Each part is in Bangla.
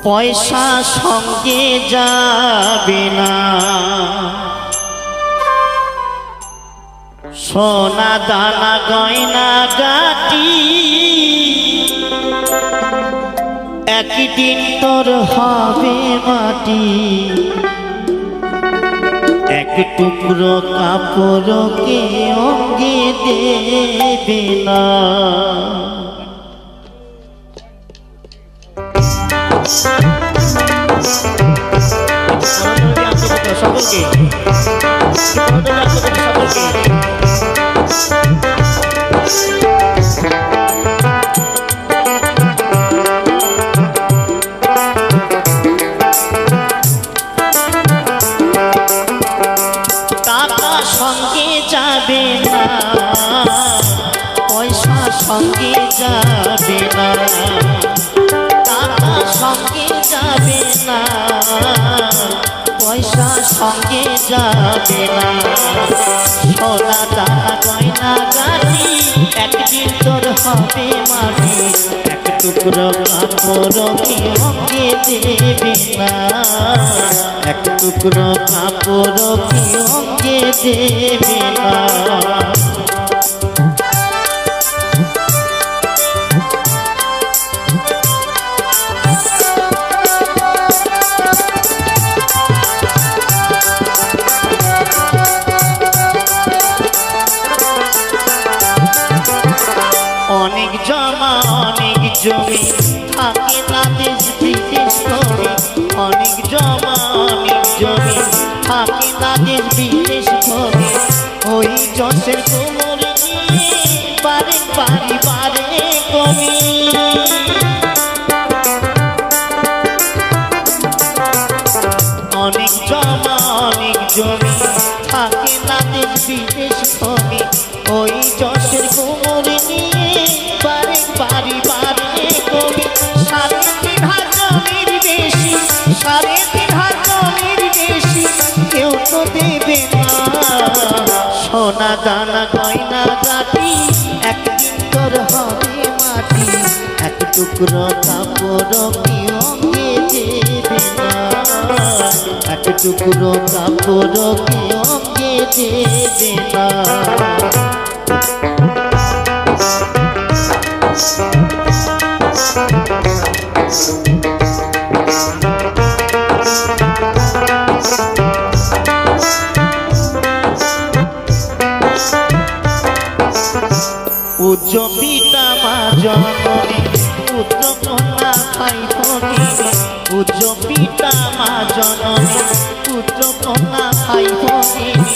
পয়সা সঙ্গে যাবে না, সোনা দানা গয়না গাটি একদিন তোর হবে মাটি। এক টুকরো কাপড়কে অঙ্গে দেবে না। সকলকে টাকা সঙ্গে যাবে না, পয়সা সঙ্গে যাবে না, টাকা সঙ্গে যাবে না, পয়সা সঙ্গে যাবে না, সোনা দানা গয়না গাটি একদিন তোর হবে মাটি। এক টুকরো কাপড় কি অঙ্গে দেবে না, এক টুকরো কাপড় কি অঙ্গে দেবে না। অনেক জমা অনেক জমি থাকে না দেশ বিদেশ করে, অনেক জমা অনেক জমি থাকে না দেশ বিদেশ করে। ওই যশের কোমর নিয়ে বারে বাড়ি বারে কমি। অনেক জমা অনেক জমি থাকে না দেশ বিদেশ করে। ওই যশের কোমর নিয়ে বারে বাড়ি বারে কমি। 3.5 হাত জমির বেশি, 3.5 হাত জমির বেশি কেউ তো দেবে না। সোনা দানা গয়না গাটি একদিন তোর হবে মাটি। এক টুকরো কাপড় কি অঙ্গে দেবে না, এক টুকরো কাপড় কি অঙ্গে দেবে না। পূজ্য পিতা মা জননী পুত্র কন্যা ভাই ভগিনী। পূজ্য পিতা মা জননী পুত্র কন্যা ভাই ভগিনী।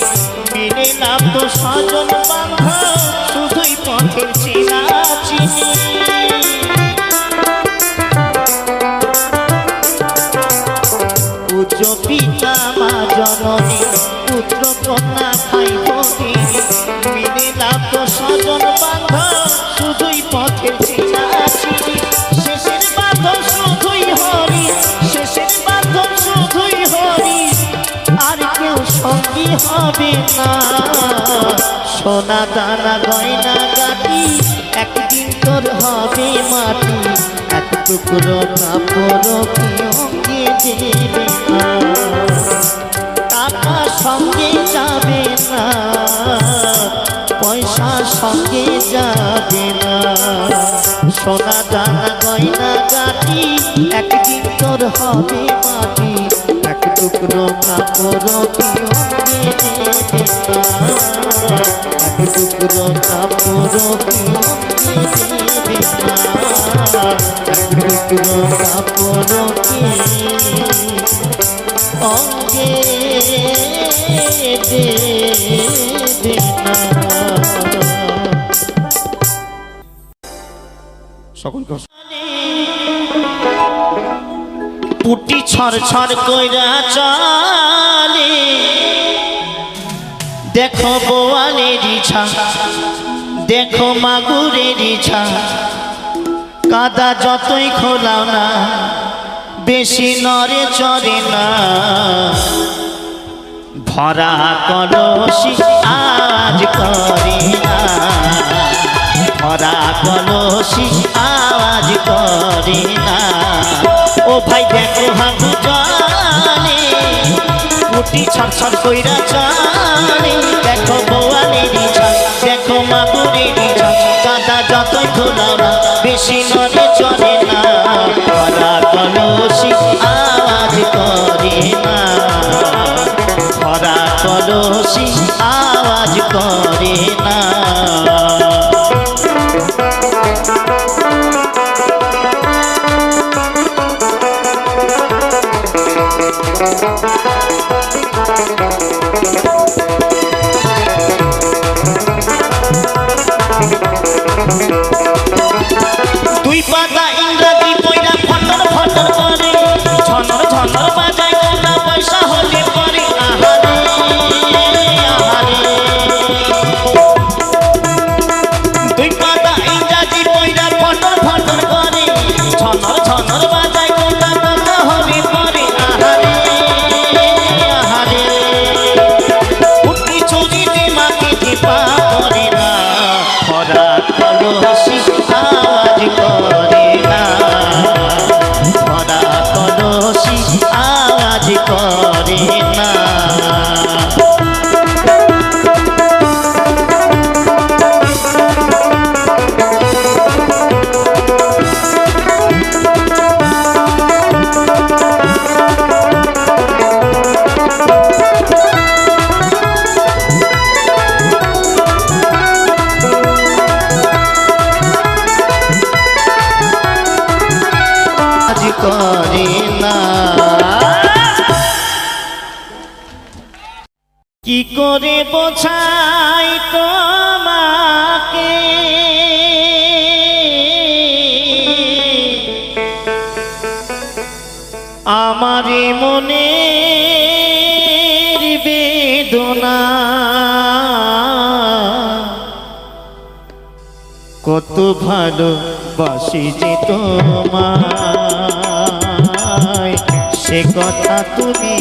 মেনে নাম তো স্বজন বান্ধব শুধুই পথের চেনা চিনি। পূজ্য পিতা মা জননী পুত্র কন্যা ভাই ভগিনী। মেনে নাম তো স্বজন বান্ধব শুধুই পথের চেনা চিনি। শেষের বান্ধব শুধুই হরি, শেষের বান্ধব শুধুই হরি, আর কেউ সঙ্গী হবে না। সোনা দানা গয়না গাটি একদিন তোর হবে মাটি। এক টুকরো কাপড় কি অঙ্গে দেবে না, টাকা সঙ্গে যাবে না, পয়সা সঙ্গে যাবে না। সোনা দানা গয়না গাটি একদিন তোর হবে মাটি। এক টুকরো কাপড় কি অঙ্গে দেবে না, এক টুকরো কাপড় কি অঙ্গে দেবে না, এক টুকরো কাপড় কি অঙ্গে দেবে না। সকলকে পুটি ছড় ছড় কইরা চলে, দেখো বোয়ালের ইচ্ছা, দেখো মাগুরের ইচ্ছা। কাদা যতই খোলাও না বেশি নড়ে চড়ে না। ভরা কলসি আজ করে না, ভরা কলসি আওয়াজ করে না। ও ভাই দেখো হাঁটু জলে মুটি ছড়ছড় কইরা চলে, দেখো বোয়ালেরই ঝাল, দেখো মাগুরেরই ঝাল, কাদা যতই খোলাও না বেশি নড়ে চলে না। ভরা কলসি আওয়াজ করে না, ভরা কলসি আওয়াজ করে না। দুই পাতা ইংরাজি বইরা ফটর ফটর করে, ঝনর ঝনর বাজায় কোনা পয়সা হলে পরে। আহারে আহারে, দুই পাতা ইংরাজি বইরা ফটর ফটর করে, ঝনর ঝনর বাজায় কোনা পয়সা হলে পরে। আহারে আহারে, উঠি চুরিতে মাকে দীপা করে না, ভরা কলসি আওয়াজ করে না, ভরা কলসি আওয়াজ করে না। করে না, কি করে বোঝাই তোমাকে আমারে মনের বেদনা, কত ভালোবাসি যে তোমায়, সে কথা তুমি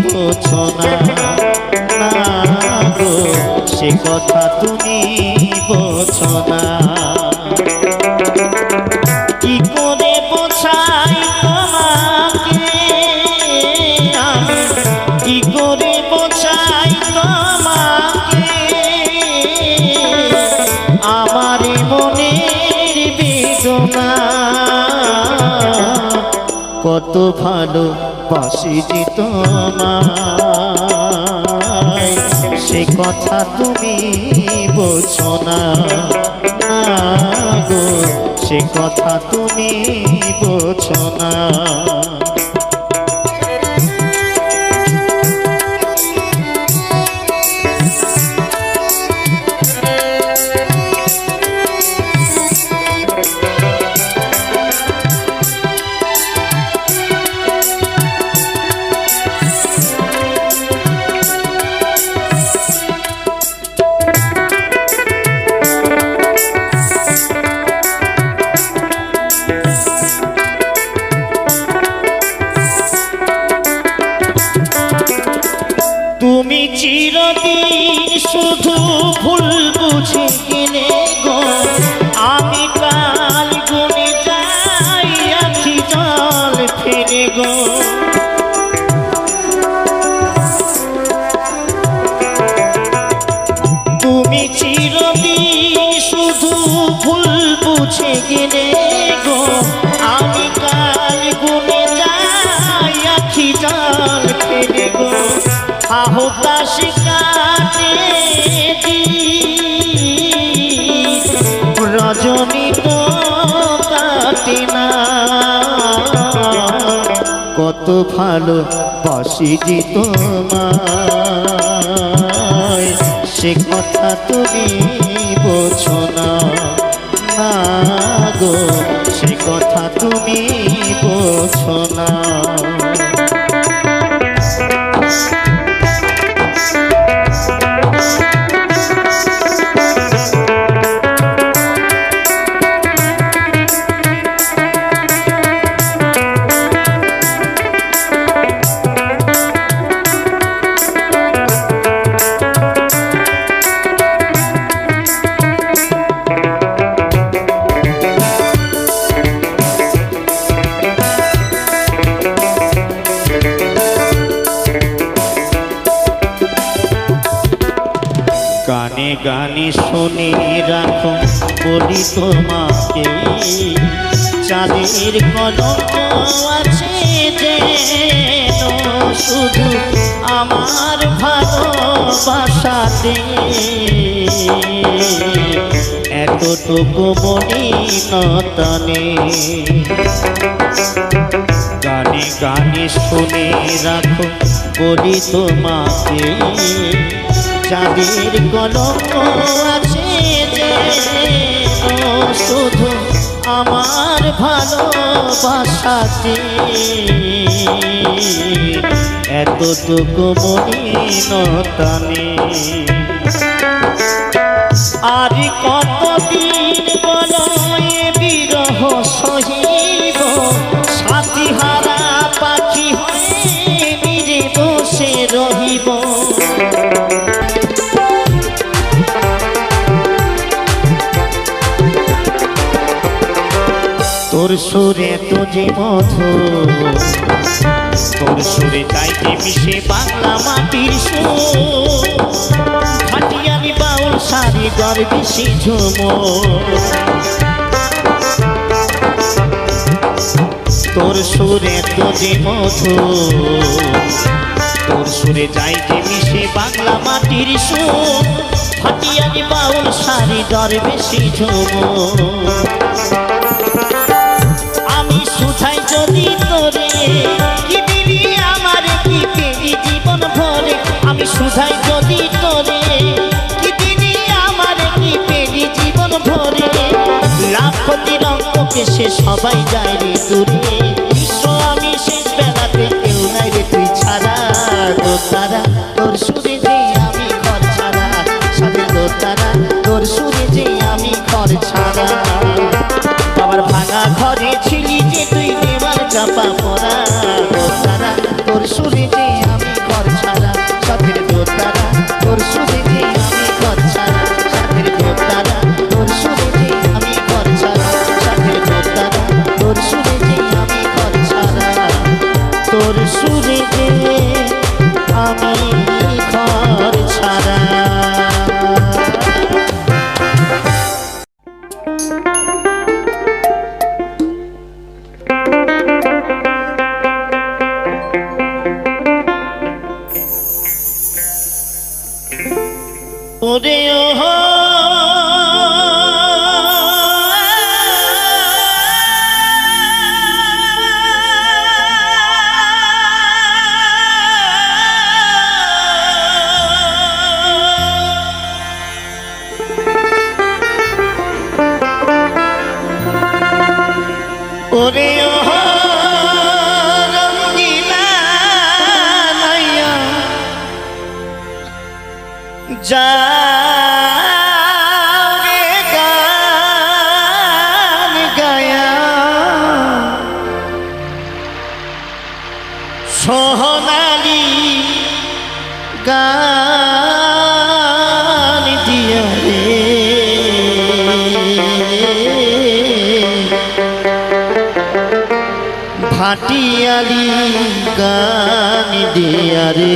বোঝো না, না গো, সে কথা তুমি বোঝো না। কি করে বোঝাই তোমাকে আমি, কি করে বোঝাই তোমাকে আমার মনের বেদনা, কত ভালোবাসি যে তোমায়, সে কথা তুমি বোঝো না, না গো, সে কথা তুমি বোঝো না। তুমি চিরদিন শুধু ভুল বুঝে গেলে গো, আমি কাল গুনে যাই আখি জল ফেলে গো। তুমি চিরদিন শুধু ভুল বুঝে গেলে গো, আমি কাল গুনে যাই আখি জল ফেলে গো। আহতাশ কাটে রজনী তো কাটে না, কত ভালোবাসি যে তোমায়, সে কথা তুমি বোঝো না, না গো, সে কথা তুমি বোঝো না। গানে শুনে রাখো বলি তোমাকে, চাঁদের কলঙ্ক আছে যেন শুধু আমার ভালোবাসাতে, এতটুকু মলিনতা নেই। গানে গানে শুনে রাখো বলি তোমাকে, চাঁদের কলঙ্ক আছে যেন শুধু আমার ভালোবাসাতে, এতটুকু মলিনতা নেই। আর কতদিন বলো এ বিরহ সহিব, সাথী হারা পাখি হয়ে নিরে বসে রহিব। তোর সুরে তো যে মধুর, তোর সুরে চাইতে মিশে বাংলা মাটির সুর, ভাটিয়ালি বাউল সারি দরবেশি ঝুমুর। তোর সুরে তো যে মধুর, তোর সুরে যাইতে মিশে বাংলা মাটির সুর, ভাটিয়ালি বাউল সারি দরবেশি ঝুমুর। আমি সুধাই যদি তোরে কি দিবি আমার কি পেলি জীবন ভরে, আমি সুধাই যদি তোরে কি দিবি আমার কি পেলি জীবন ভরে, লাখ তিরঙ্গকে সে সবাই যায় রে দূরে, বিশ্ব আমি শেষ বেলাতে কেউ নাই রে তুই ছাড়া। দোতারা তোর সুরে যে আমি ঘর ছাড়া, সাথে দোতারা তোর সুরে যে আমি ঘর ছাড়া। বাবার ভাঙা ঘরে ছিলি যে তুই দেওয়ার চাপা পড়া, দোতারা তোর সুরে যে আমি ঘর ছাড়া, সাথের দোতারা তোর সুরে যে আমি ঘর ছাড়া, সাথের দোতারা তোর সুরে যে আমি ঘর ছাড়া, সাথের দোতারা তোর সুরে যে আমি ঘর ছাড়া, তোর সুরে যে আমি ঘর ছাড়া। ওরে ওহো ওরে ওহো রঙ্গিলা নাইয়া যা সোহনালি গান দিয়া রে, ভাটিয়ালি গান দিয়া রে।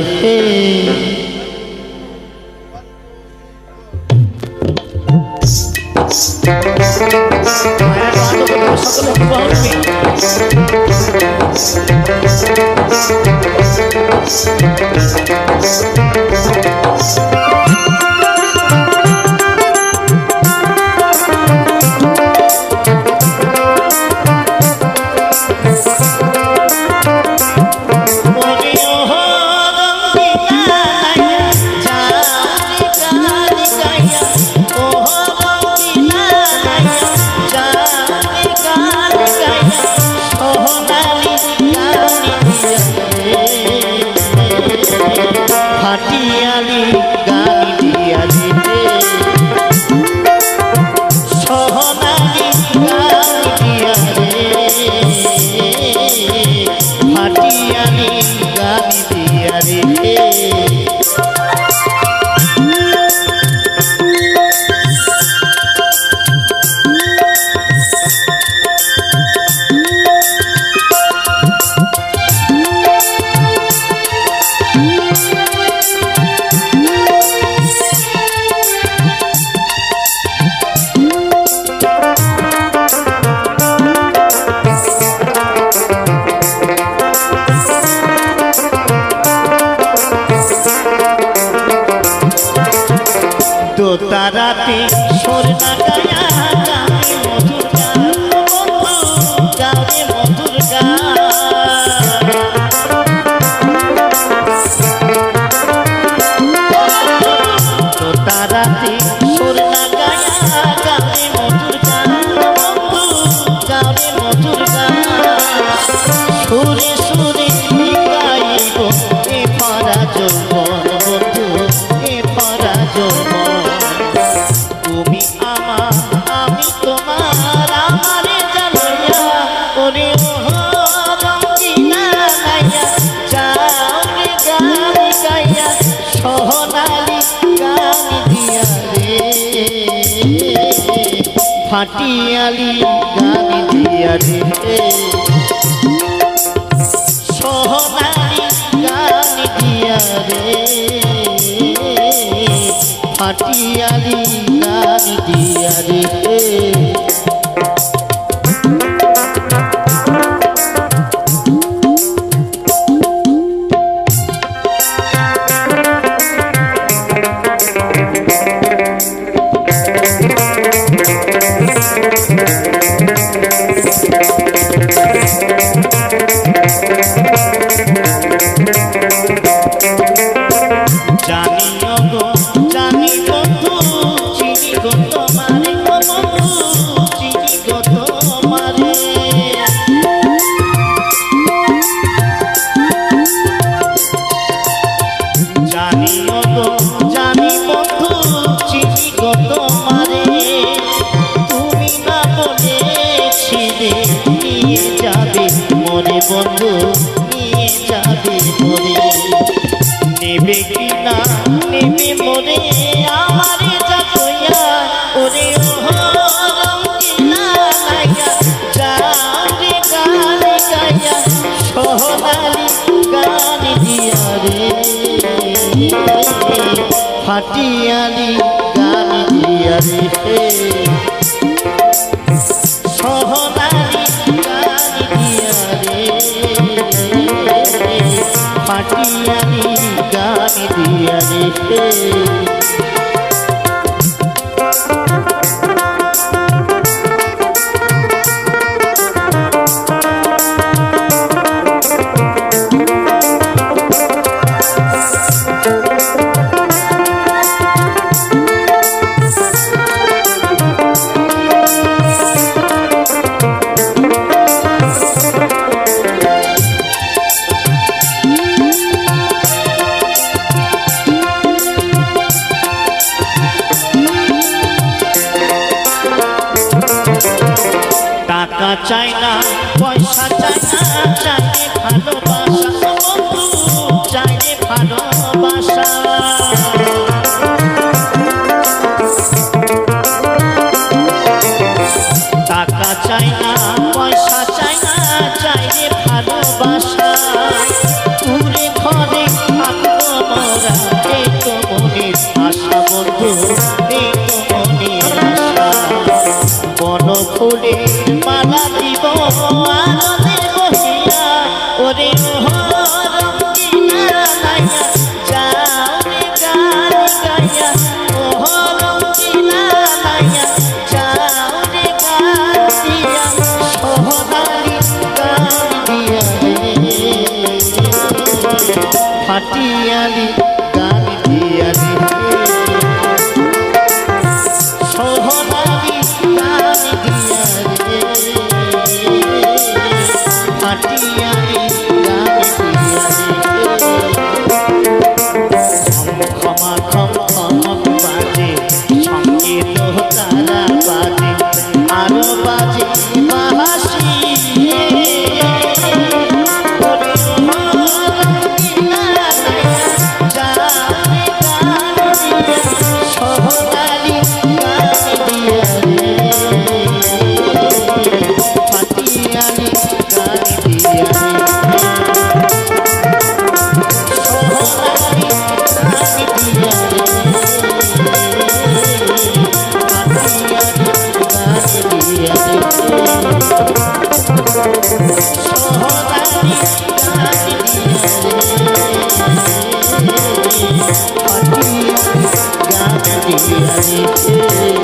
ফাটিয়ালি গান দিয়া রে সোহনালি গান দিয়া রে ফাটিয়ালি গান দিয়া রে বন্ধু নিয়ে যাবে মরে নেবে কি না নেবে মরে আমারে যাতইয়া ওরে রঙিলা লাইয়া যাবে গান গাইয়া সোহনালি গান দিয়া রে ফাটিয়ালি গান দিয়া রে সোহনালি গান দিয়া রে ফাটিয়ালি গান দিয়া রে টাকা চাই না পয়সা চাই না চাইলে ভালোবাসা বন্ধু চাইলে ভালোবাসা টাকা চাই না পয়সা চাই না চাইলে ভালোবাসা পুরে ঘরে থাকবো মোরা এই তো মনের আশা বন্ধু এই তো মনের আশা বন ফুলের মালা দিব আনন্দে বহিয়া ওরে রঙিলা লাইয়া যাও রে গান গাইয়া রঙিলা লাইয়া যাও রে গান দিয়া সোহনালি গান দিয়া রে ফাটিয়ালি গান দিয়া রে সোহনালি গান দিয়া রে ফাটিয়ালি গান দিয়া রে ক্ষমা খমক বাজে সঙ্গীত তারা বাজে আরো বাজে বাহাসি সোহনালি গান দিয়া রে ফাটিয়ালি গান দিয়া রে সোহনালি গান দিয়া রে ফাটিয়ালি গান দিয়া রে সোহনালি গান দিয়া রে ফাটিয়ালি গান দিয়া রে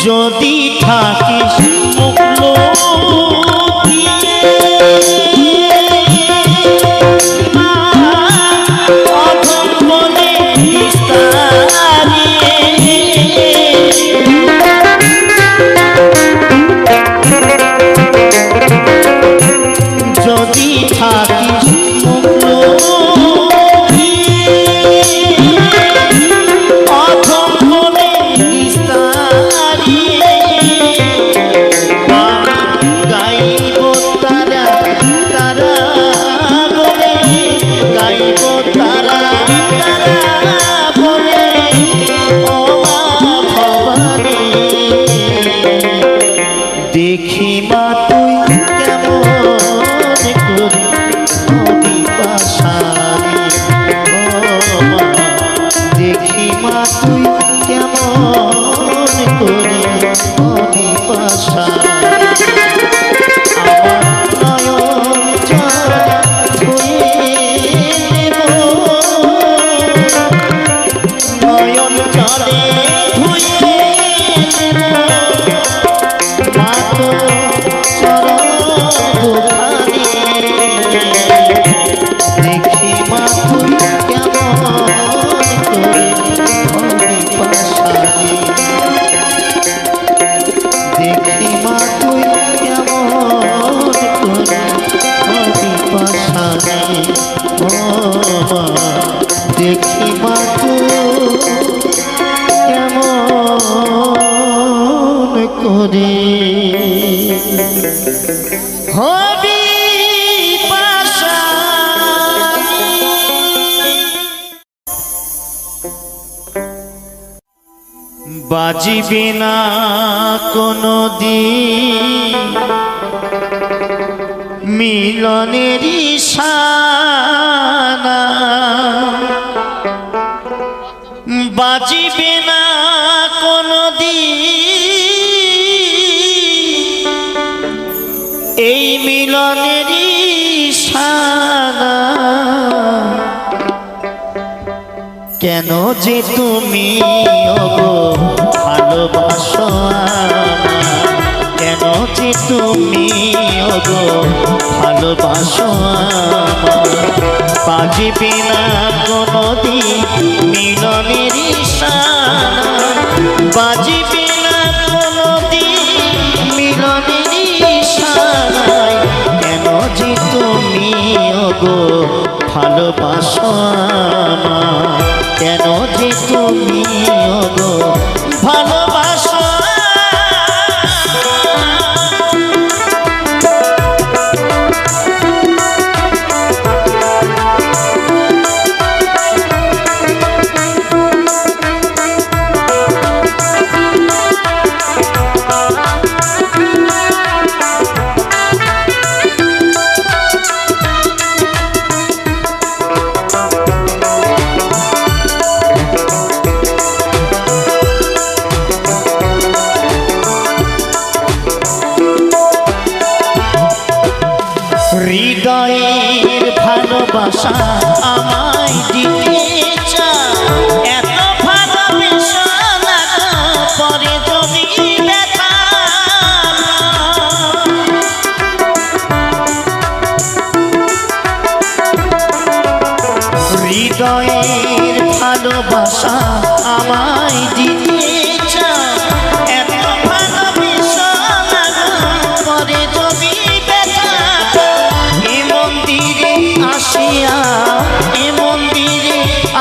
যদি থাকিস মুখলো যদি থাকিস মুখলো দেখি মা তুই কেমন করে নদী পাশারে দেখি মা তুই কেমন করে নদী পাশারে আমার নয়ন জলে ধুয়ে দেব নয়ন জলে ধুয়ে দেখি মা তুই কেমন করে নদী পাশারে দেখি মা তুই কেমন করে নদী পাশারে দেখি মা তুই কেমন করে হবি বাজিবে না কোনো দিন মিলনের শানা বাজিবে না কোনো দিন এই মিলনের শানা কেন যে তুমি ওগো ভালোবাসো কেন যে তুমি ওগো ভালোবাসো বাজিবে না কোনোদিন মিলনের শানা বাজিবে না কোনোদিন মিলনের শানায় কেন যে তুমি ওগো ভালোবাসো কেন যে তুমি ওগো ভালোবাসো হৃদয়ের ভালোবাসা আমায় দিতে চাও এত ভালোবাসা না পরে যদি ব্যথা হৃদয়ের ভালোবাসা আমায় দিতে চাও এত ভালোবাসা না পরে যদি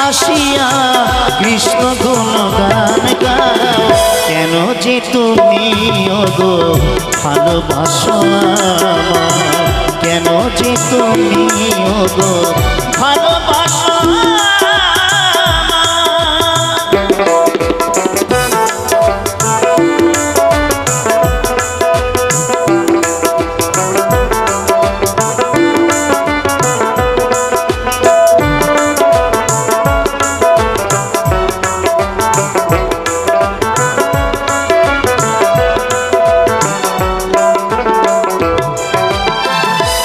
আসিয়া কৃষ্ণ গুণগান গাও কেন যে তুমি ওগো ভালোবাসো কেন যে তুমি ওগো ভালোবাসো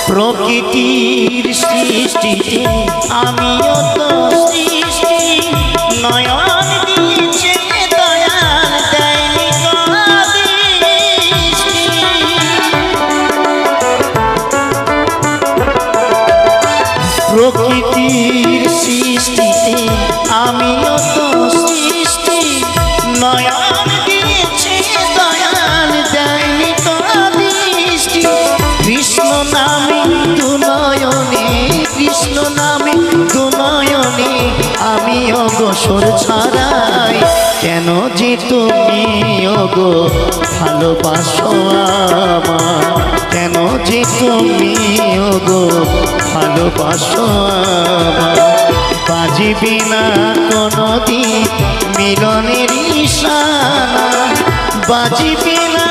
প্রকৃতির সৃষ্টিতে আমিও তো কেন যে তুমি ওগো ভালোবাসো আমায়, কেন যে তুমি ওগো ভালোবাসো আমায়। বাজিবে না কোনদিন মিলনের ইশারা, বাজিবে না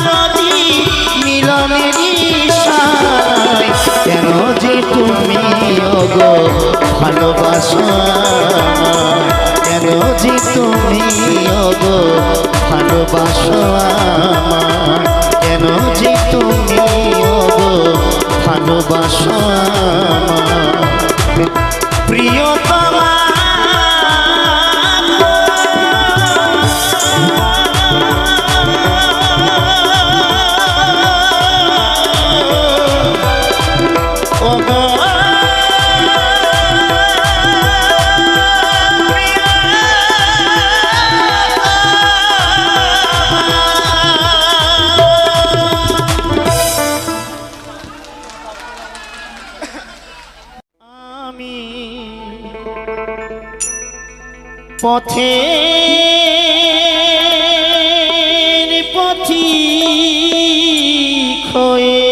কোনদিন মিলনের ইশারায়, কেন যে তুমি ওগো ভালোবাসো আমায়, কেন যে তুমি ওগো ভালোবাসো আমায়, কেন যে তুমি ওগো ভালোবাসো আমায়। প্রিয়তমা পথের পথিক হয়ে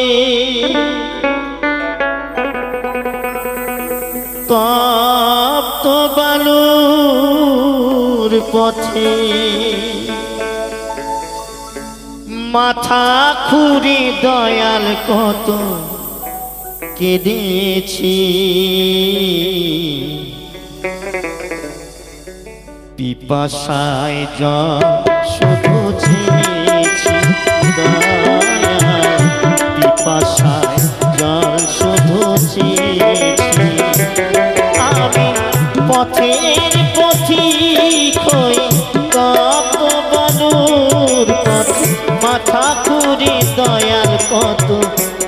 তপ্ত বালুর পথে মাথা খুঁড়ে দয়াল কত কেঁদেছি, পিপাসায় জল শুধু চেয়েছি দয়াল, পিপাসায় জল শুধু চেয়েছি। আমি পথের পথিক হয়ে তপ্ত বালুর পথে মাথা খুঁড়ে দয়াল কত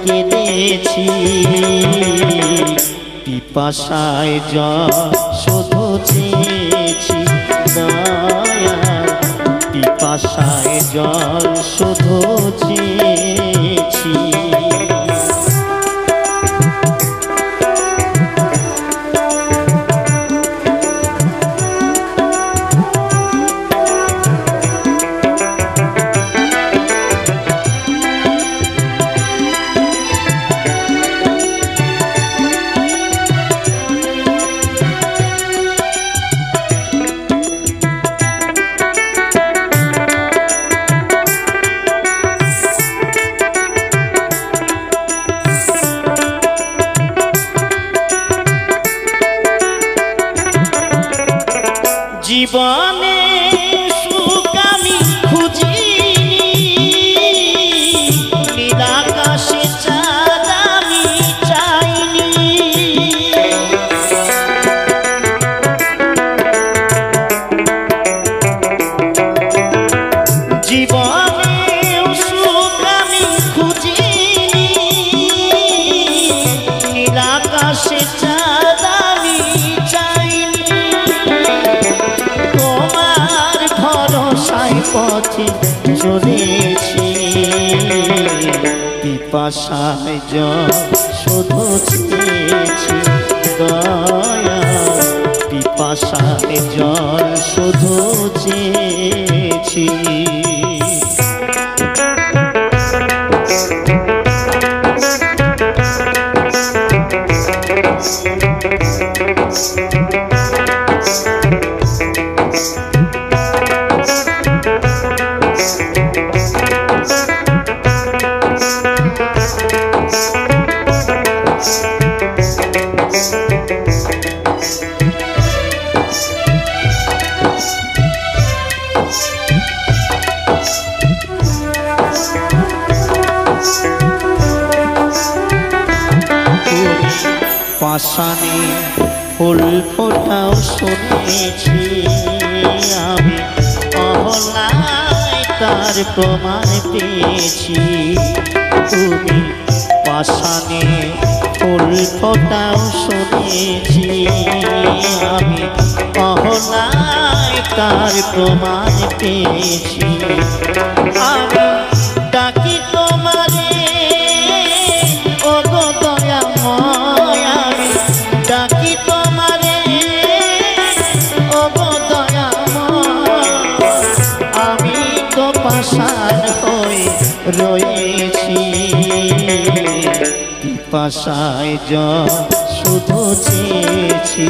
কেঁদেছি, পিপাসায় জল শুধু চেয়েছি দয়াল, পিপাসায় জল শুধু চেয়েছি। জীবনে সুখ আমি খুঁজিনি, নীলাকাশে চাঁদ আমি চাইনি, জীবনে সুখ আমি খুঁজিনি, নীলাকাশে চাঁদ আমি চাইনি, তোমার ভরসায় পথে চলেছি, পিপাসায় জল শুধু চেয়েছি দয়াল, পিপাসায় জল শুধু চেয়েছি। পাষাণে ফুল ফোটাও শুনেছি আমি, অহলায় তার প্রমাণ পেয়েছি, তুমি পাষাণে ফুল ফোটাও শুনেছি আমি, অহলায় তার প্রমাণ পেয়েছি। আমি ডাকি তোমারে ওগো দয়াময়, আমি ডাকি তোমারে ওগো দয়াময়, পাষাণ হয়ে রয়েছি পিপাসায় জল শুধু চেয়েছি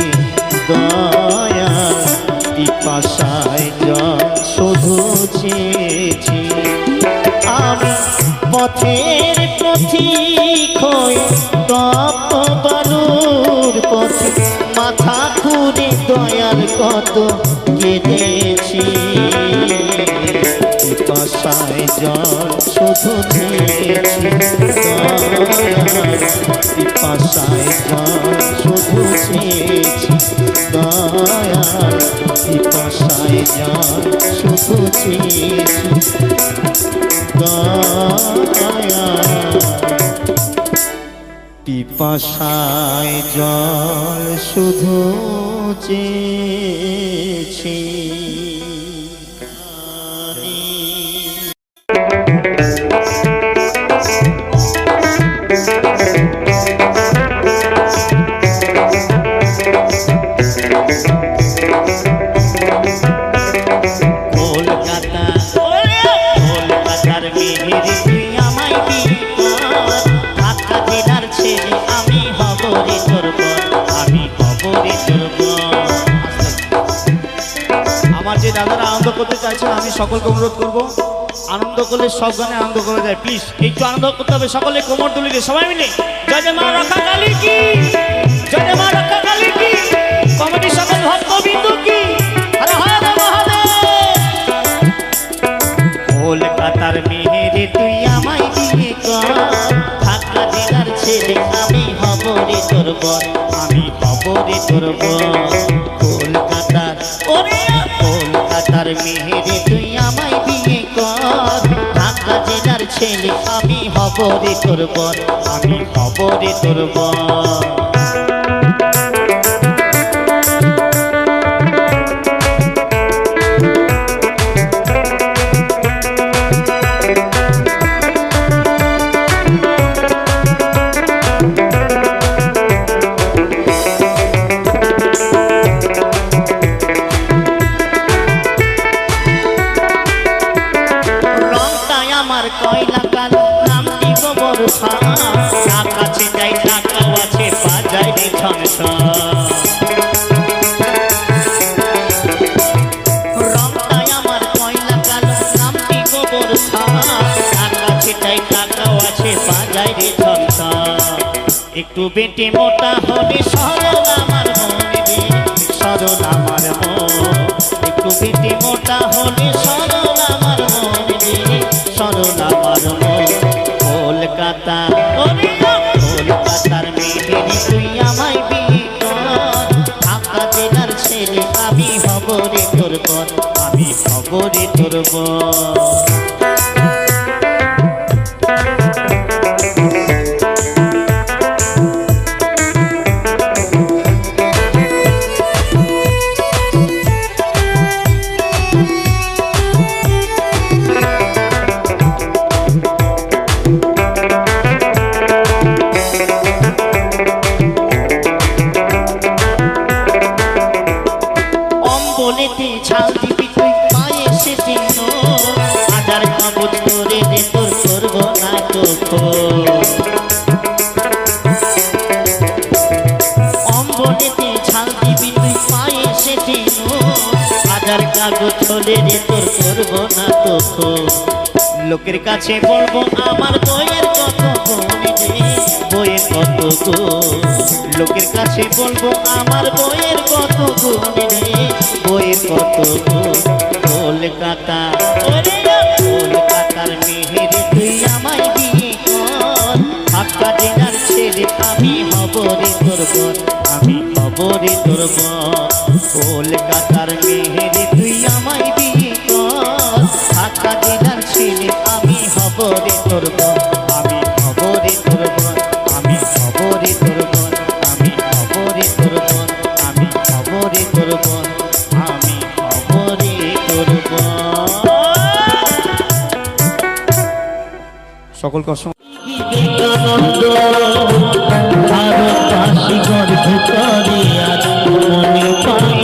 দয়াল পিপাসায় জল শুধু চেয়েছি আমি পথের পথিক হয়ে তপ্ত বালুর পথে মাথা ঘুরে দয়াল কত কেঁদেছি পিপাসায় জল শুধু চেয়েছি দয়াল পিপাসায় জল শুধু চেয়েছি দয়াল পিপাসায় জল শুধু চেয়েছি দয়াল পিপাসায় জল শুধু চেয়েছি দাদারা আনন্দ করতে চাইছেন আমি সকলকে অনুরোধ করব আনন্দ করলে সব গানে আনন্দ করা যায় প্লিজ একটু আনন্দ করতে হবে সকলে কোমর তুলে সবাই মিলে জয় জয় মা রক্ষা কালী কি জয় জয় মা রক্ষা কালী কি কমিটি সকল ভক্তবৃন্দ কি হর হর মহাদেব কলকাতার মেহেরে তুই আমায় বিয়ে কর ঢাকা জেলার ছেলে আমি হব রে তোর বর আমি হব রে তোর বর কলকাতার ওরে কলকাতার মেহেরে তুই আমায় বিয়ে কর ঢাকা জেলার ছেলে আমি হব রে তোর বর আমি হব রে তোর বর কয়লা কালো নামটি গোবর কাছে যাই টাকাও আছে বাজায় রে রংটাই আমার কয়লা কালো নামটি গোবর কাছে যাই টাকাও আছে বাজায় রে একটু বেটে মোটা হলে সরল আমার মনে রে সরল আমার মন একটু বেটে মোটা হলে সরল আমার মনে রে সরল আমার মন কলকাতা কলকাতার মেয়েরে তুই আমায় বিয়ে কর ঢাকা জেলার ছেলে আমি হব রে তোর বর আমি হব রে তোর বর ছাল দিবি তুই পায়ে সে চিহ্ন হাজার কাগজ করে দে তোর করবো না তো অম্বলেতে ছাল দিবি তুই পায়ে সে চিহ্ন হাজার কাগজ করে দে তোর করবো না তো লোকের কাছে বলবো আমার বইয়ের কত গুণ রে বইয়ের কত গুণ লোকের কাছে বলবো আমার বইয়ের কত গুণ রে বইয়ের কত গুণ কলকাতা কলকাতার মেহেরে তুই আমায় বিয়ে কর ঢাকা জেলার ছেলে আমি হব রে তোর বর আমি হব রে তোর বর কলকাতার মেহেরে তুই আমায় বিয়ে কর ঢাকা জেলার ছেলে আমি হব রে তোর বর আমি হব রে তোর বর আমি হব রে তোর বর আমি হব রে তোর বর আমি হব রে তোর বর আমি হব রে তোর বর সকলকে বিবেকানন্দ ভারতবাসী গর্ভ করে আজ মনে পায়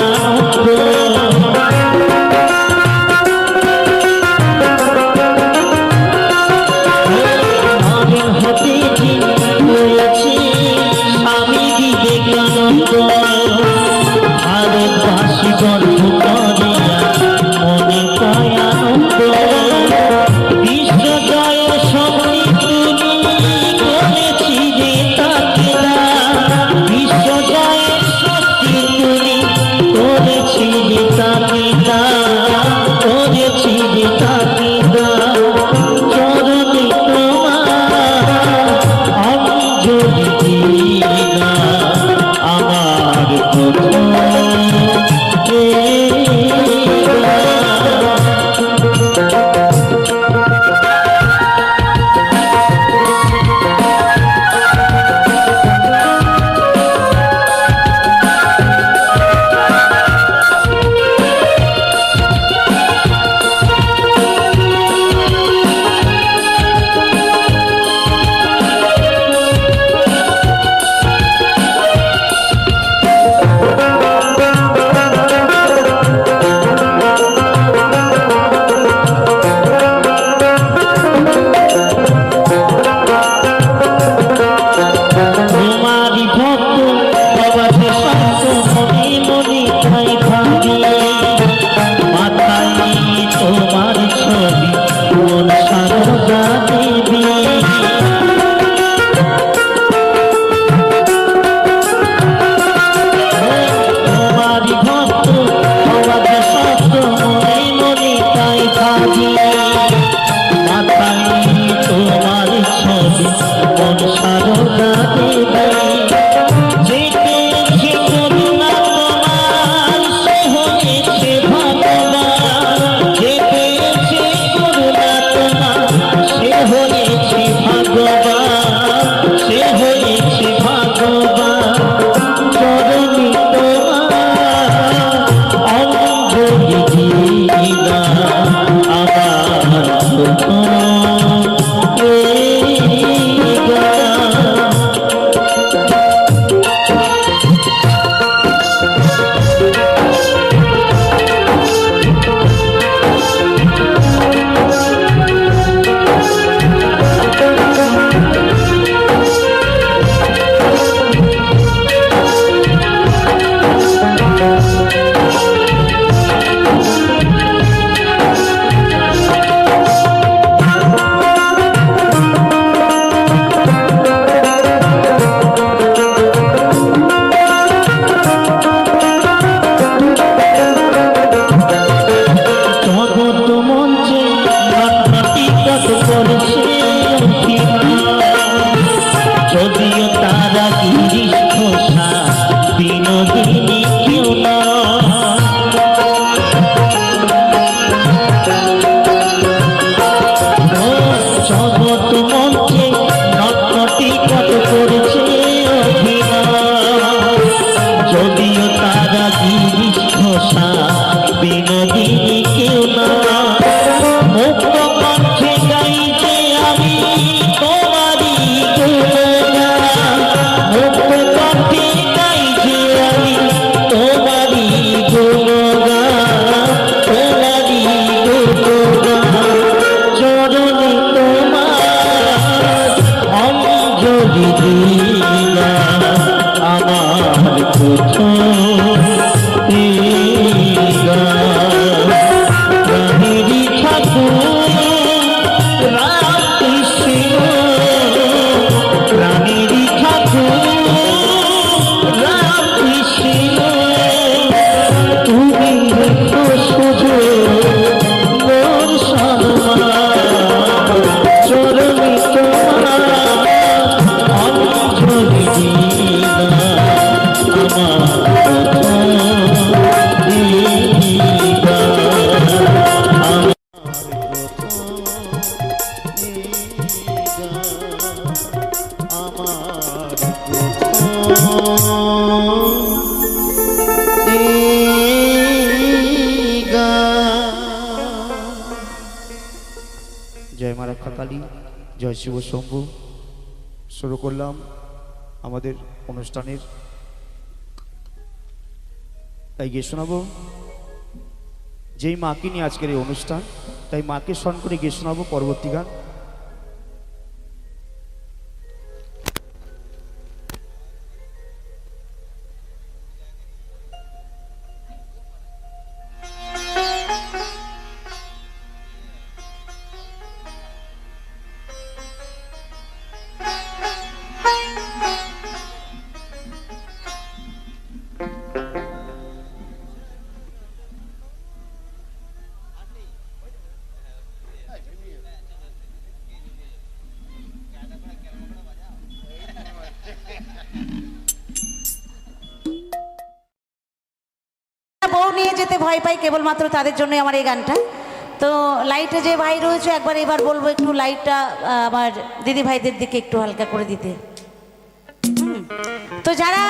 জয় মা রক্ষা কালী, জয় শিব শম্ভু। শুরু করলাম আমাদের অনুষ্ঠানের, তাই গিয়ে শোনাবো যেই মাকে নিয়ে আজকের এই অনুষ্ঠান, তাই মাকে স্মরণ করে গিয়ে শোনাবো পরবর্তী গান। বউ নিয়ে যেতে ভয় পাই কেবলমাত্র তাদের জন্যই আমার এই গানটা। তো লাইটে যে ভাই রয়েছে একবার এবার বলবো একটু লাইটটা আমার দিদি ভাইদের দিকে একটু হালকা করে দিতে। তো যারা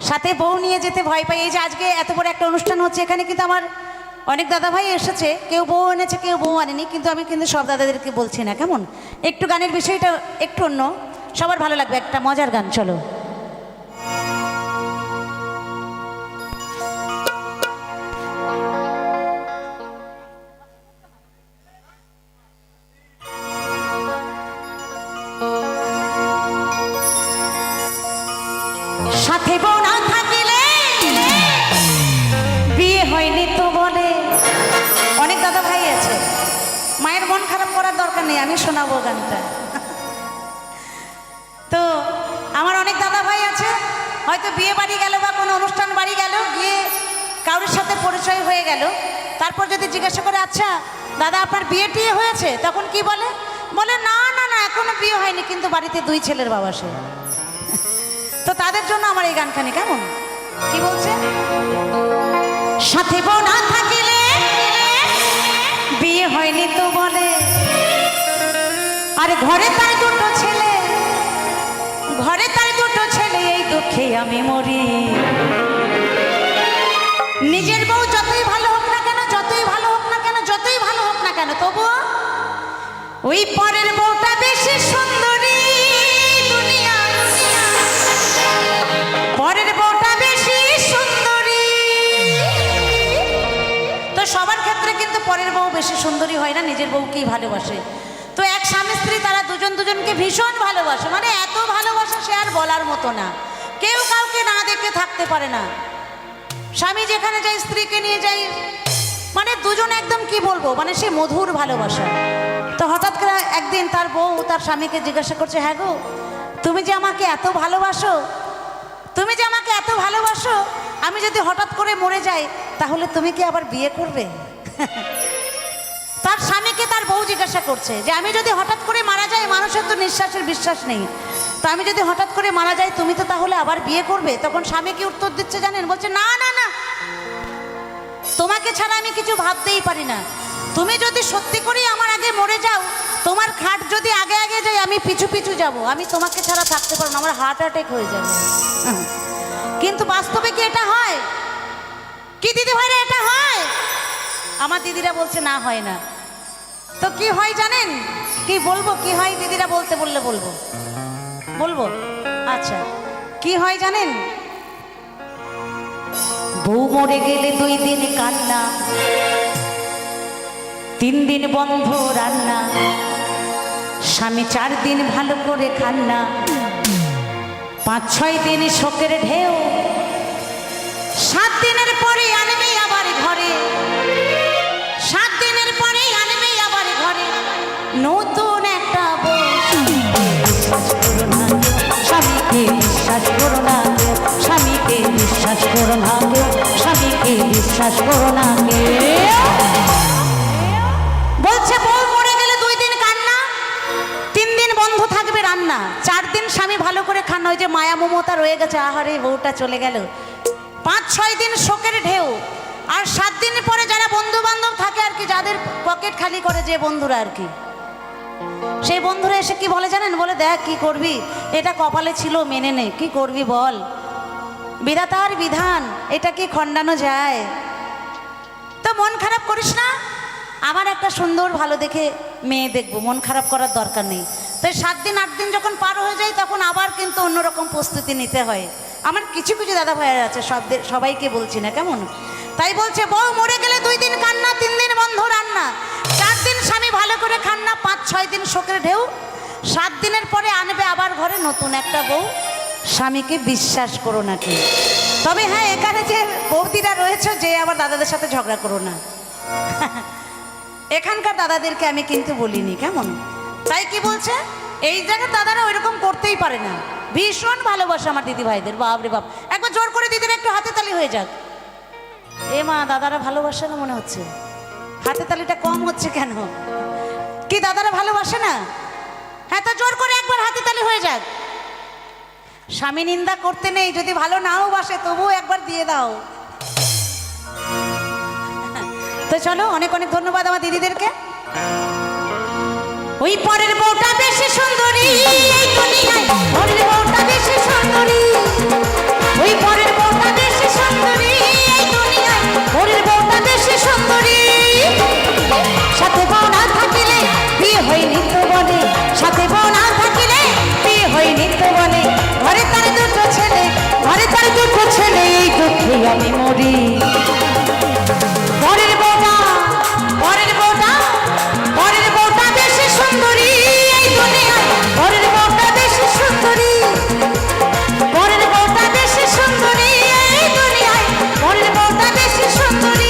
সাথে বউ নিয়ে যেতে ভয় পাই, এই যে আজকে এত বড় একটা অনুষ্ঠান হচ্ছে, এখানে কিন্তু আমার অনেক দাদা ভাই এসেছে, কেউ বউ এনেছে কেউ বউ আনেনি, কিন্তু আমি কিন্তু সব দাদাদেরকে বলছি না, কেমন একটু গানের বিষয়টা একটু অন্য, সবার ভালো লাগবে, একটা মজার গান। চলো সাথে বউ না থাকিলে বিয়ে হয়নি তো বলে। অনেক দাদা ভাই আছে, মায়ের মন খারাপ করার দরকার নেই, আমি শোনাবো গানটা। তো আমার অনেক দাদা ভাই আছে, হয়তো বিয়ে বাড়ি গেল বা কোনো অনুষ্ঠান বাড়ি গেল, গিয়ে কারোর সাথে পরিচয় হয়ে গেল, তারপর যদি জিজ্ঞাসা করে আচ্ছা দাদা আপনার বিয়ে টিয়ে হয়েছে, তখন কি বলে? বলে না না না এখনো বিয়ে হয়নি, কিন্তু বাড়িতে 2 ছেলের বাবা সে। তো তাদের জন্য আমার এই গানখানি, কেমন কি বলছে? সাথে বউ না থাকিলে বিয়ে হয়নি তো বলে, আরে ঘরে তাই 2 ছেলে, ঘরে তাই 2 ছেলে, এই দুঃখে আমি মরি। নিজের বউ যতই ভালো হোক না কেন, যতই ভালো হোক না কেন, যতই ভালো হোক না কেন, তবুও ওই পরের বউটা বেশি সুন্দরী দুনিয়া, পরের বউটা বেশি সুন্দরী। তো সবার ক্ষেত্রে কিন্তু পরের বউ বেশি সুন্দরী হয় না, নিজের বউকেই ভালোবাসে। তো এক স্বামী স্ত্রী তারা দুজন দুজনকে ভীষণ ভালোবাসে, মানে এত ভালোবাসে সে আর বলার মতো না, কেউ কাউকে না দেখে থাকতে পারে না। স্বামী যেখানে যায় স্ত্রীকে নিয়ে যায়, মানে দুজন একদম কি বলবো, মানে সে মধুর ভালোবাসা। তো হঠাৎ করে একদিন তার বউ তার স্বামীকে জিজ্ঞাসা করছে, হ্যাঁ গো তুমি যে আমাকে এত ভালোবাসো, তুমি যে আমাকে এত ভালোবাসো, আমি যদি হঠাৎ করে মরে যাই তাহলে তুমি কি আবার বিয়ে করবে? তার স্বামীকে তার বউ জিজ্ঞাসা করছে যে আমি যদি হঠাৎ করে মারা যাই, মানুষের তো নিঃশ্বাসের বিশ্বাস নেই, তো আমি যদি হঠাৎ করে মারা যাই তুমি তো তাহলে আবার বিয়ে করবে? তখন স্বামী কি উত্তর দিচ্ছে জানেন? বলছে না না না, তোমাকে ছাড়া আমি কিছু ভাবতেই পারি না। তুমি যদি সত্যি করেই আমার আগে মরে যাও, তোমার খাট যদি আগে আগে যাই আমি পিছু পিছু যাব, আমি তোমাকে ছাড়া থাকতে পারবো না, আমার হার্ট অ্যাটাক হয়ে যাবে। কিন্তু বাস্তবে কি এটা হয়? কি দিদি ভাইরা এটা হয়? আমার দিদিরা বলছে না হয় না। তো কি হয় জানেন? কি বলবো কি হয়? দিদিরা বলতে বললে বলবো, বলবো। আচ্ছা, কি হয় জানেন? বউ মরে গেলে 2 দিন কান্না, 3 দিন বন্ধ রান্না, স্বামী 4 দিন ভালো করে খান্না, 5-6 দিন শোকের ঢেউ, 7 দিনের পরে আনবে আবার ঘরে, 7 দিনের পরে আনবে আবার ঘরে নতুন একটা বউ। স্বামীকে বিশ্বাস করো না, স্বামীকে বিশ্বাস করো না, স্বামীকে বিশ্বাস করো না। বলছে বউ মরে গেলে 2 দিন কান্না, 3 দিন বন্ধ থাকবে রান্না, 4 দিন স্বামী ভালো করে খান, ওই যে মায়া মমতা রয়ে গেছে, আহারে বউটা চলে গেল, 5-6 দিন শোকের ঢেউ, আর 7 দিন পরে যারা বন্ধু বান্ধব থাকে আর কি, যাদের পকেট খালি করে যে বন্ধুরা আর কি, সেই বন্ধুরা এসে কি বলে জানেন? বলে দেখ কি করবি, এটা কপালে ছিল মেনে নে, কি করবি বল, বিধাতার বিধান, এটা কি খণ্ডানো যায়? তো মন খারাপ করিস না, আবার একটা সুন্দর ভালো দেখে মেয়ে দেখবো, মন খারাপ করার দরকার নেই। তো 7 দিন 8 দিন যখন পার হয়ে যায় তখন আবার কিন্তু অন্যরকম প্রস্তুতি নিতে হয়। আমার কিছু কিছু দাদা ভাইয়ের আছে, সবাইকে বলছি না কেমন। তাই বলছে বউ মরে গেলে 2 দিন কান্না, 3 দিন বন্ধ রান্না, 4 দিন স্বামী ভালো করে খান্না, 5-6 দিন শোকের ঢেউ, 7 দিনের পরে আনবে আবার ঘরে নতুন একটা বউ। স্বামীকে বিশ্বাস করো নাকি? তবে হ্যাঁ, এখানে যে বৌদিরা রয়েছে যে আবার দাদাদের সাথে ঝগড়া করো না, এখানকার দাদাদেরকে আমি কিন্তু বলিনি কেমন। তাই কি বলছে, এই জায়গার দাদারা ওইরকম করতেই পারে না, ভীষণ ভালোবাসে আমার দিদি ভাইদের, বাপ রে বাপ। একবার জোর করে দিদির একটু হাতে তালি হয়ে যাক। এ মা, দাদারা ভালোবাসে না মনে হচ্ছে, হাতে তালিটা কম হচ্ছে কেন? কি দাদারা ভালোবাসে না? হ্যাঁ, তো জোর করে একবার হাতে তালি হয়ে যাক। স্বামী নিন্দা করতে নেই, যদি ভালো নাও বাসে তবুও একবার দিয়ে দাও। তো চলো, অনেক অনেক ধন্যবাদ আমার দিদিদেরকে। ওই পরের বউটা বেশি সুন্দরী এই দুনিয়ায়, পরের বউটা বেশি সুন্দরী, ওই পরের বউটা বেশি সুন্দরী এই দুনিয়ায়, পরের বউটা বেশি সুন্দরী। সাথে বউ না থাকিলে বিয়ে হয়নি তো বলে, সাথে বউ না থাকিলে বিয়ে হয়নি তো বলে, ঘরে তার 2টো ছেলে, ঘরে তার 2টো ছেলে, এই দুঃখে আমি মরি। পরের বউটা, পরের বউটা, পরের বউটা বেশি সুন্দরী এই দুনিয়ায়, পরের বউটা বেশি সুন্দরী, পরের বউটা বেশি সুন্দরী এই দুনিয়ায়, পরের বউটা বেশি সুন্দরী।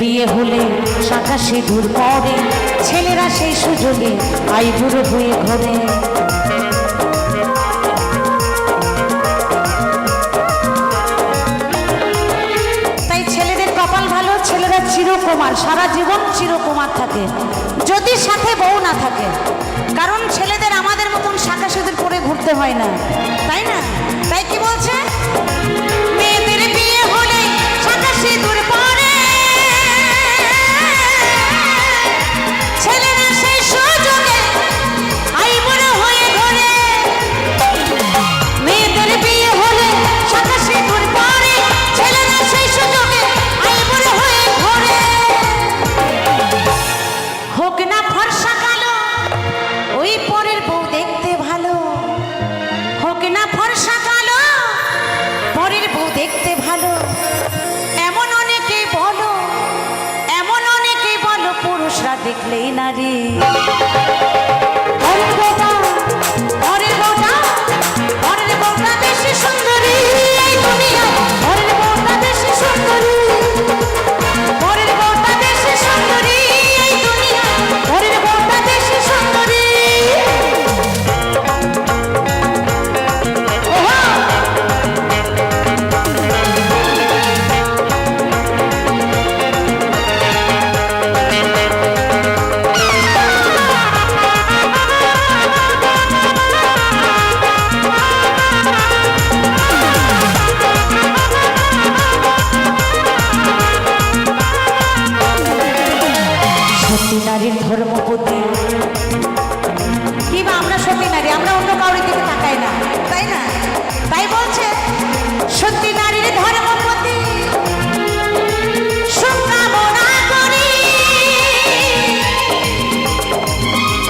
বিয়ে হলে শাখা সিঁদুর পরে, ছেলেরা সেই সুযোগে আইবুড়ো হয়ে ঘরে। সুকুমার, সারা জীবন চিরকুমার থাকে, যদি সাথে বউ না থাকে। কারণ ছেলেদের আমাদের মতন শাঁখা সিঁদুর পরে ঘুরতে হয় না, তাই না? তাই কি বলছে, মেয়েদের বিয়ে হলে শাঁখা সিঁদুর পরে, ছেলেরা সেই সুযোগে আইবুড়ো হয়ে ঘোরে। মেয়েদের বিয়ে হলে শাঁখা সিঁদুর পরে, ছেলেরা সেই সুযোগে আইবুড়ো হয়ে ঘোরে। হোক না ফর্সা কালো, ওই পরের বউ দেখতে ভালো। হোক না ফর্সা কালো, পরের বউ দেখতে ভালো। এমন অনেকেই বলো, এমন অনেকেই বলো, পুরুষরা দেখলেই নারী। পরের বউটা, পরের বউটা, পরের বউটা বেশি সুন্দরী এই দুনিয়ায়। পরের বউটা বেশি সুন্দরী, পরের বউটা বেশি সুন্দরী এই দুনিয়ায়। পরের বউটা বেশি সুন্দরী। ওহো! সতী নারীর ধর্মপতি, কিংবা আমরা সতী নারী, আমরা অন্য কাউরের দিকে তাকাই না, তাই না? তাই বলছে সতী নারীর ধর্মপতি, সুকামনা করি।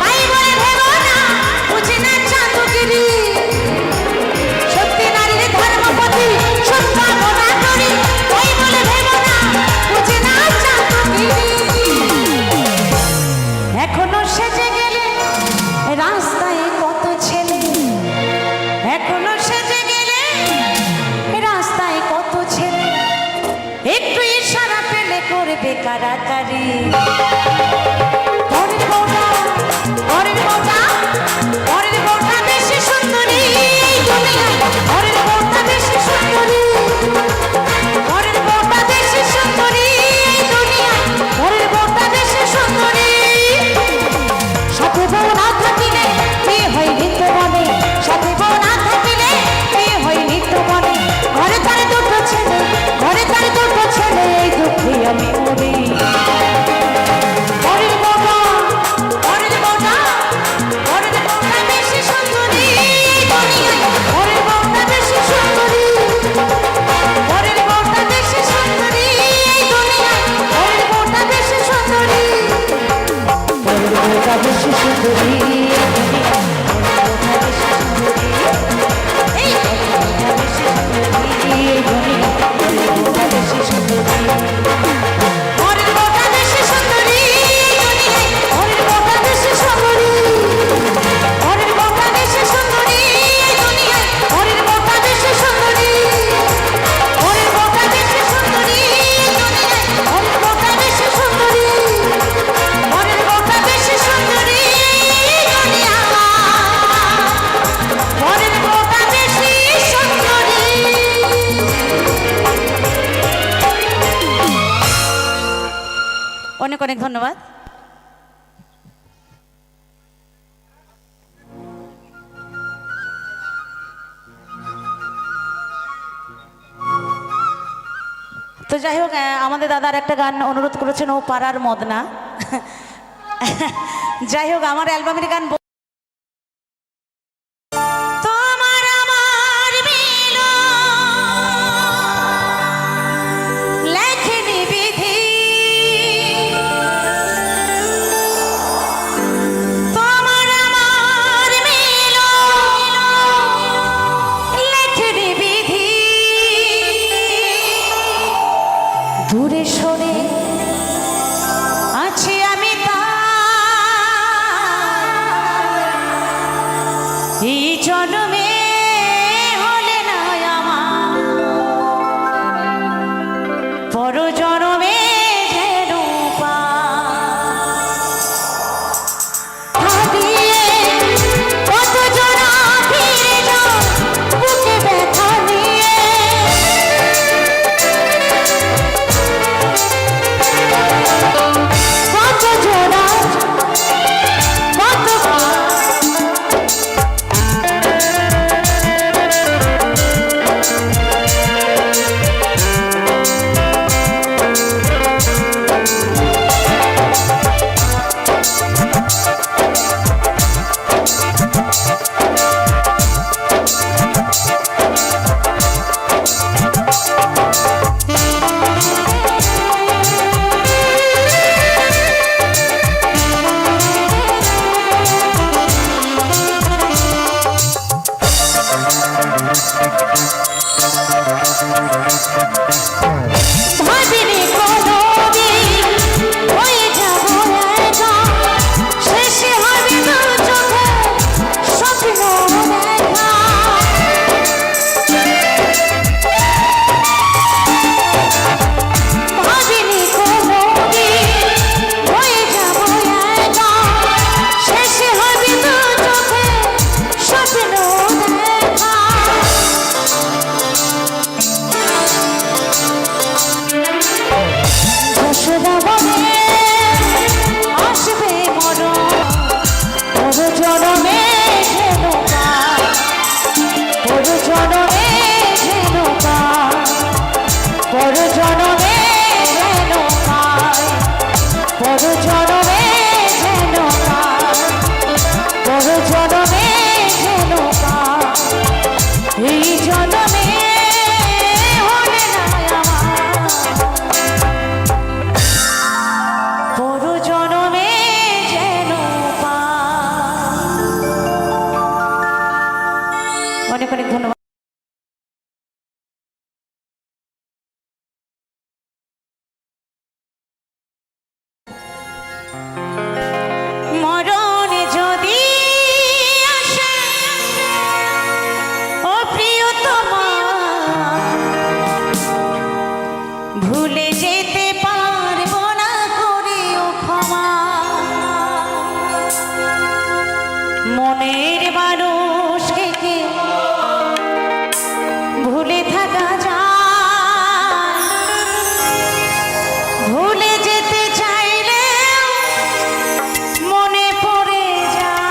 তাই বলে ভেবো না বুঝি না চাঁদগিরি। সতী নারীর ধর্মপতি, সুকামনা করি। তাই বলে ভেবো না বুঝি না চাঁদগিরি। এখনো সেজে গেলে রাস্তায় কত ছেলে, এখনো সেজে গেলে রাস্তায় কত ছেলে, একটু ইশারা পেলে করবে কারাকারি। পরের বউটা, পরের বউটা, পরের বউটা বেশি সুন্দরী এই দুনিয়ায়। পরের বউটা বেশি সুন্দরী, পরের বউটা বেশি সুন্দরী এই দুনিয়ায়। পরের বউটা বেশি সুন্দরী। সাথে বউ না থাকিলে বিয়ে হয় নিত্য বনে, সাথে বউ না থাকিলে বিয়ে হয় নিত্য বনে। ঘরে তার দুটো ছেলে, ঘরে তার দুটো ছেলে, এই দুঃখে আমি মরি। পরের বউটা, পরের বউটা, পরের বউটা বেশি সুন্দরী এই দুনিয়ায়। পরের বউটা বেশি সুন্দরী, পরের বউটা বেশি সুন্দরী এই দুনিয়ায়। পরের বউটা বেশি সুন্দরী, পরের বউটা বেশি সুন্দরী এই দুনিয়ায়। এই বউটা বেশি সুন্দরী এই দুনিয়ায়। পরের বউটা বেশি সুন্দরী, পরের বউটা বেশি সুন্দরী এই দুনিয়ায়। পরের বউটা বেশি সুন্দরী, পরের বউটা বেশি সুন্দরী এই দুনিয়ায়। পরের বউটা বেশি সুন্দরী, পরের বউটা বেশি সুন্দরী এই দুনিয়ায়। পরের বউটা বেশি সুন্দরী, পরের বউটা বেশি সুন্দরী এই দুনিয়ায়। পরের বউটা বেশি সুন্দরী। অনেক অনেক ধন্যবাদ। তো যাই হোক, আমাদের দাদার একটা গান অনুরোধ করেছেন, ও পাড়ার মদনা। যাই হোক, আমার অ্যালবামের গান তোমার আমার মিলন লেখনি বিধি, তোমার আমার মিলন লেখনি বিধি। দূরে সরে আছি আমি এই জন্মে হলে না আমার, পর জন্মে যেন কত জনা ফিরে যাও বুকে ব্যথা নিয়ে। ভাবিনি কোনোদিন হয়ে যাব একা, শেষে হবে দু চোখে স্বপ্ন দেখা। ভাবিনি কোনোদিন হয়ে যাব একা, শেষে হবে দু চোখে স্বপ্ন দেখা। যশোদা বনে আসবে মরণ, পর জনমে যেন পায়, পর জনমে যেন পায়, পর জনমে যেন পায়, পর জনমে যেন পায়, পর জনমে যেন পায়। এই জনমে হলে না আমার, পর জনমে যেন পায়। অনেক অনেক ধন্যবাদ। মরণ যদি আসে ও প্রিয়তমা, ভুলে যেতে পারবো না করিও ক্ষমা। মনের মানুষকে কি ভুলে থাকা যায়? ভুলে যেতে চাইলে মনে পড়ে যায়।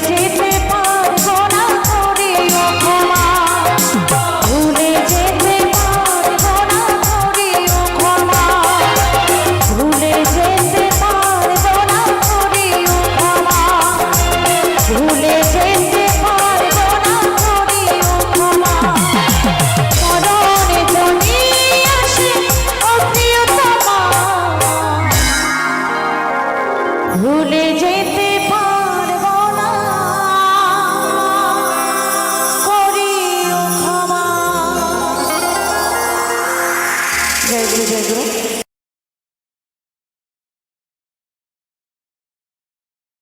যেতে